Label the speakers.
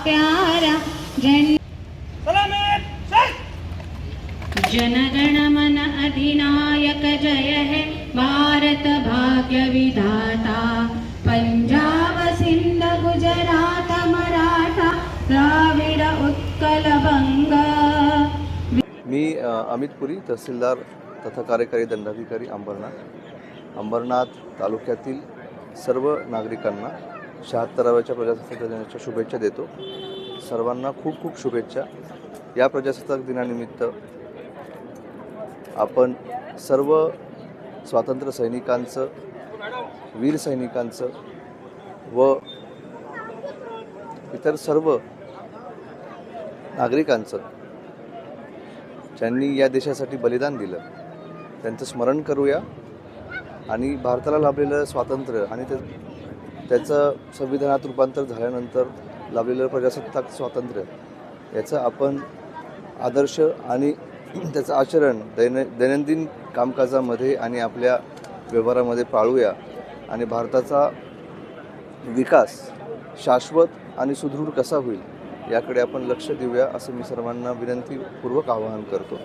Speaker 1: प्यारा जनगण मन अधिनायक जय है भारत भाग्य विधाता पंजाब सिंध गुजरात मराठा द्राविड उत्कल बंग।
Speaker 2: मी अमित पुरी, तहसीलदार तथा कार्यकारी दंडाधिकारी अंबरनाथ तालुक्यातील सर्व नागरिकांना 76व्या प्रजासत्ताक दिनाच्या शुभेच्छा देतो। सर्वांना खूप खूप शुभेच्छा। या प्रजासत्ताक दिनानिमित्त आपण सर्व स्वातंत्र्य सैनिकांचं, वीर सैनिकांचं व इतर सर्व नागरिकांचं ज्यांनी या देशासाठी बलिदान दिलं त्यांचं स्मरण करूया आणि भारताला लाभलेलं स्वातंत्र्य आणि त्याचं संविधानात रूपांतर झाल्यानंतर लाभलेलं प्रजासत्ताक स्वातंत्र्य याचं आपण आदर्श आणि त्याचं आचरण दैनंदिन कामकाजामध्ये आणि आपल्या व्यवहारामध्ये पाळूया आणि भारताचा विकास शाश्वत आणि सुदृढ कसा होईल याकडे आपण लक्ष देऊया असं मी सर्वांना विनंतीपूर्वक आवाहन करतो।